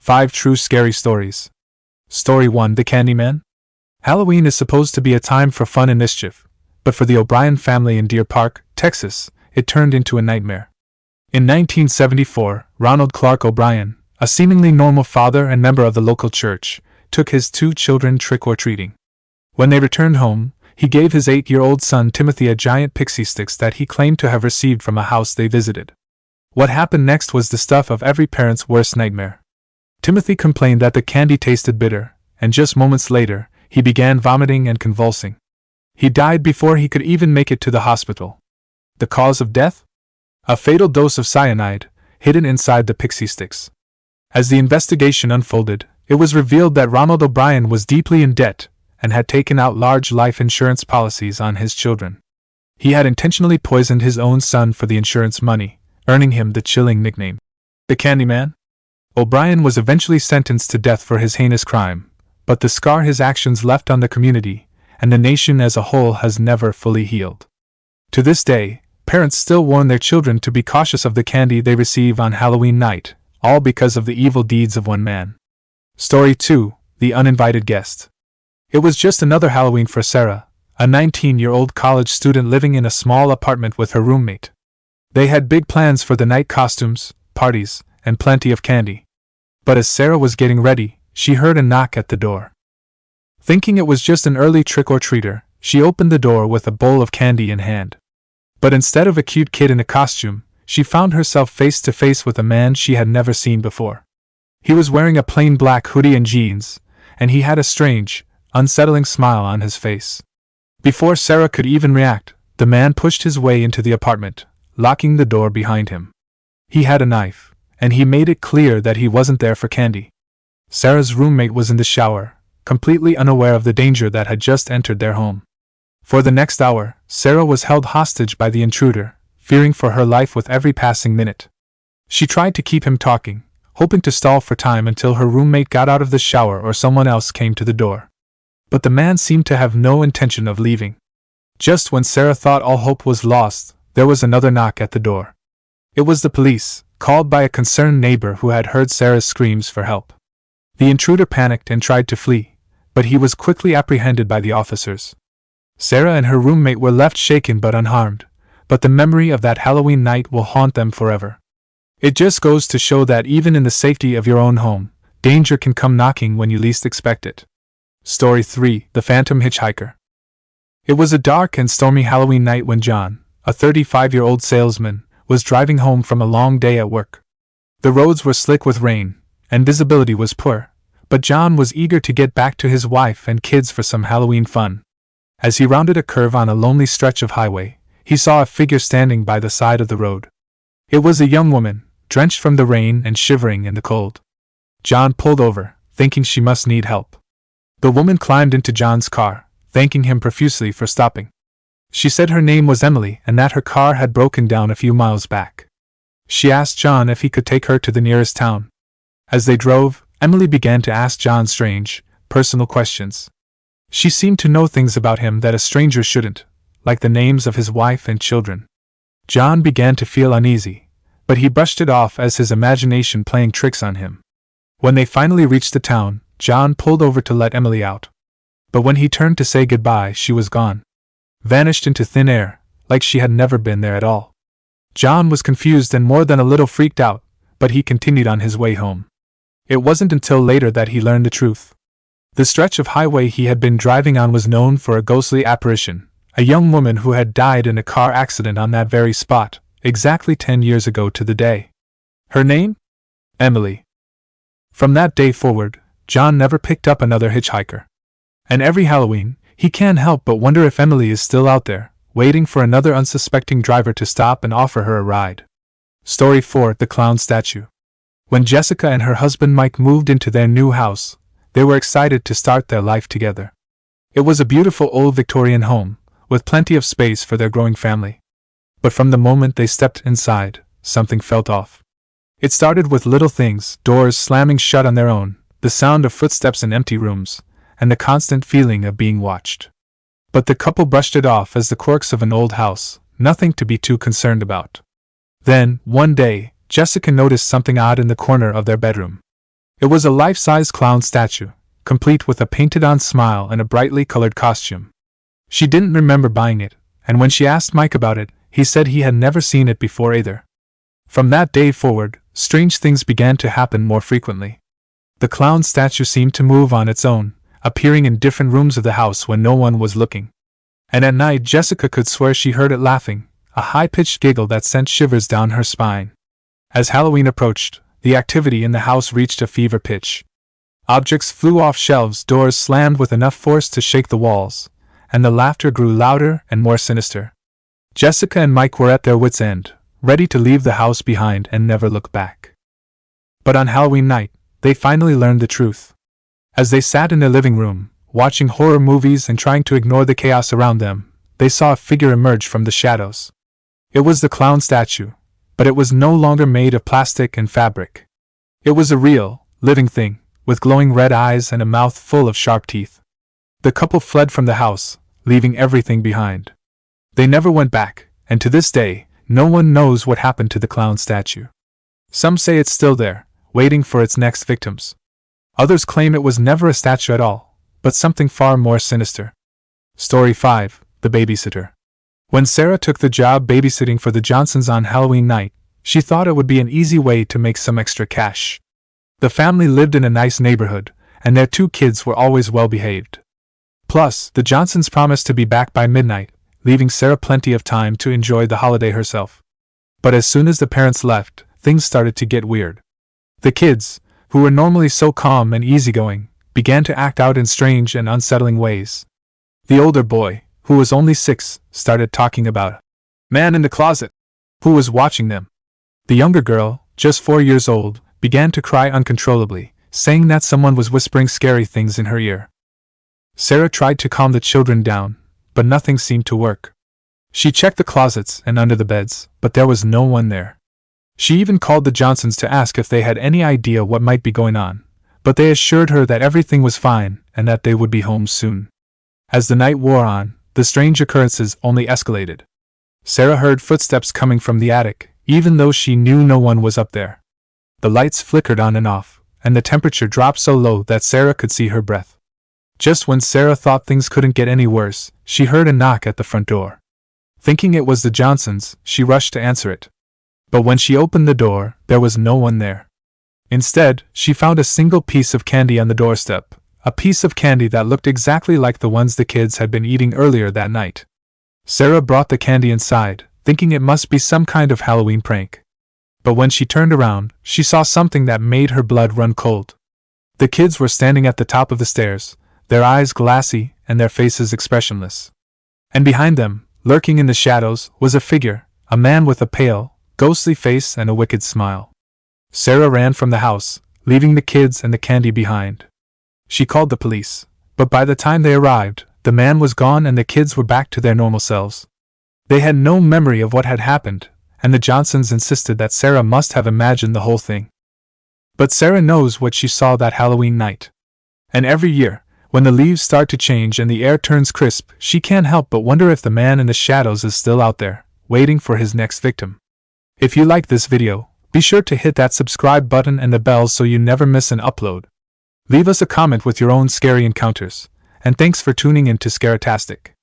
5 True Scary Stories. Story 1: The Candyman. Halloween is supposed to be a time for fun and mischief, but for the O'Brien family in Deer Park, Texas, it turned into a nightmare. In 1974, Ronald Clark O'Brien, a seemingly normal father and member of the local church, took his 2 children trick-or-treating. When they returned home, he gave his 8-year-old son Timothy a giant pixie sticks that he claimed to have received from a house they visited. What happened next was the stuff of every parent's worst nightmare. Timothy complained that the candy tasted bitter, and just moments later, he began vomiting and convulsing. He died before he could even make it to the hospital. The cause of death? A fatal dose of cyanide, hidden inside the pixie sticks. As the investigation unfolded, it was revealed that Ronald O'Brien was deeply in debt and had taken out large life insurance policies on his children. He had intentionally poisoned his own son for the insurance money, earning him the chilling nickname, the Candyman. O'Brien was eventually sentenced to death for his heinous crime, but the scar his actions left on the community and the nation as a whole has never fully healed. To this day, parents still warn their children to be cautious of the candy they receive on Halloween night, all because of the evil deeds of one man. Story 2: The Uninvited Guest. It was just another Halloween for Sarah, a 19-year-old college student living in a small apartment with her roommate. They had big plans for the night: costumes, parties, and plenty of candy. But as Sarah was getting ready, she heard a knock at the door. Thinking it was just an early trick-or-treater, she opened the door with a bowl of candy in hand. But instead of a cute kid in a costume, she found herself face to face with a man she had never seen before. He was wearing a plain black hoodie and jeans, and he had a strange, unsettling smile on his face. Before Sarah could even react, the man pushed his way into the apartment, locking the door behind him. He had a knife, and he made it clear that he wasn't there for candy. Sarah's roommate was in the shower, completely unaware of the danger that had just entered their home. For the next hour, Sarah was held hostage by the intruder, fearing for her life with every passing minute. She tried to keep him talking, hoping to stall for time until her roommate got out of the shower or someone else came to the door. But the man seemed to have no intention of leaving. Just when Sarah thought all hope was lost, there was another knock at the door. It was the police, called by a concerned neighbor who had heard Sarah's screams for help. The intruder panicked and tried to flee, but he was quickly apprehended by the officers. Sarah and her roommate were left shaken but unharmed, but the memory of that Halloween night will haunt them forever. It just goes to show that even in the safety of your own home, danger can come knocking when you least expect it. Story 3: The Phantom Hitchhiker. It was a dark and stormy Halloween night when John, a 35-year-old salesman, was driving home from a long day at work. The roads were slick with rain, and visibility was poor, but John was eager to get back to his wife and kids for some Halloween fun. As he rounded a curve on a lonely stretch of highway, he saw a figure standing by the side of the road. It was a young woman, drenched from the rain and shivering in the cold. John pulled over, thinking she must need help. The woman climbed into John's car, thanking him profusely for stopping. She said her name was Emily and that her car had broken down a few miles back. She asked John if he could take her to the nearest town. As they drove, Emily began to ask John strange, personal questions. She seemed to know things about him that a stranger shouldn't, like the names of his wife and children. John began to feel uneasy, but he brushed it off as his imagination playing tricks on him. When they finally reached the town, John pulled over to let Emily out. But when he turned to say goodbye, she was gone. Vanished into thin air, like she had never been there at all. John was confused and more than a little freaked out, but he continued on his way home. It wasn't until later that he learned the truth. The stretch of highway he had been driving on was known for a ghostly apparition, a young woman who had died in a car accident on that very spot, exactly 10 years ago to the day. Her name? Emily. From that day forward, John never picked up another hitchhiker. And every Halloween, he can't help but wonder if Emily is still out there, waiting for another unsuspecting driver to stop and offer her a ride. Story 4: The Clown Statue. When Jessica and her husband Mike moved into their new house, they were excited to start their life together. It was a beautiful old Victorian home, with plenty of space for their growing family. But from the moment they stepped inside, something felt off. It started with little things: doors slamming shut on their own, the sound of footsteps in empty rooms, and the constant feeling of being watched. But the couple brushed it off as the quirks of an old house, nothing to be too concerned about. Then, one day, Jessica noticed something odd in the corner of their bedroom. It was a life-size clown statue, complete with a painted-on smile and a brightly colored costume. She didn't remember buying it, and when she asked Mike about it, he said he had never seen it before either. From that day forward, strange things began to happen more frequently. The clown statue seemed to move on its own, appearing in different rooms of the house when no one was looking. And at night Jessica could swear she heard it laughing, a high-pitched giggle that sent shivers down her spine. As Halloween approached, the activity in the house reached a fever pitch. Objects flew off shelves, doors slammed with enough force to shake the walls, and the laughter grew louder and more sinister. Jessica and Mike were at their wits' end, ready to leave the house behind and never look back. But on Halloween night, they finally learned the truth. As they sat in their living room, watching horror movies and trying to ignore the chaos around them, they saw a figure emerge from the shadows. It was the clown statue, but it was no longer made of plastic and fabric. It was a real, living thing, with glowing red eyes and a mouth full of sharp teeth. The couple fled from the house, leaving everything behind. They never went back, and to this day, no one knows what happened to the clown statue. Some say it's still there, waiting for its next victims. Others claim it was never a statue at all, but something far more sinister. Story 5: The Babysitter. When Sarah took the job babysitting for the Johnsons on Halloween night, she thought it would be an easy way to make some extra cash. The family lived in a nice neighborhood, and their 2 kids were always well behaved. Plus, the Johnsons promised to be back by midnight, leaving Sarah plenty of time to enjoy the holiday herself. But as soon as the parents left, things started to get weird. The kids, who were normally so calm and easygoing, began to act out in strange and unsettling ways. The older boy, who was only 6, started talking about a man in the closet who was watching them. The younger girl, just 4 years old, began to cry uncontrollably, saying that someone was whispering scary things in her ear. Sarah tried to calm the children down, but nothing seemed to work. She checked the closets and under the beds, but there was no one there. She even called the Johnsons to ask if they had any idea what might be going on, but they assured her that everything was fine and that they would be home soon. As the night wore on, the strange occurrences only escalated. Sarah heard footsteps coming from the attic, even though she knew no one was up there. The lights flickered on and off, and the temperature dropped so low that Sarah could see her breath. Just when Sarah thought things couldn't get any worse, she heard a knock at the front door. Thinking it was the Johnsons, she rushed to answer it. But when she opened the door, there was no one there. Instead, she found a single piece of candy on the doorstep, a piece of candy that looked exactly like the ones the kids had been eating earlier that night. Sarah brought the candy inside, thinking it must be some kind of Halloween prank. But when she turned around, she saw something that made her blood run cold. The kids were standing at the top of the stairs, their eyes glassy and their faces expressionless. And behind them, lurking in the shadows, was a figure, a man with a pale, ghostly face and a wicked smile. Sarah ran from the house, leaving the kids and the candy behind. She called the police, but by the time they arrived, the man was gone and the kids were back to their normal selves. They had no memory of what had happened, and the Johnsons insisted that Sarah must have imagined the whole thing. But Sarah knows what she saw that Halloween night. And every year, when the leaves start to change and the air turns crisp, she can't help but wonder if the man in the shadows is still out there, waiting for his next victim. If you like this video, be sure to hit that subscribe button and the bell so you never miss an upload. Leave us a comment with your own scary encounters, and thanks for tuning in to Scaratastic.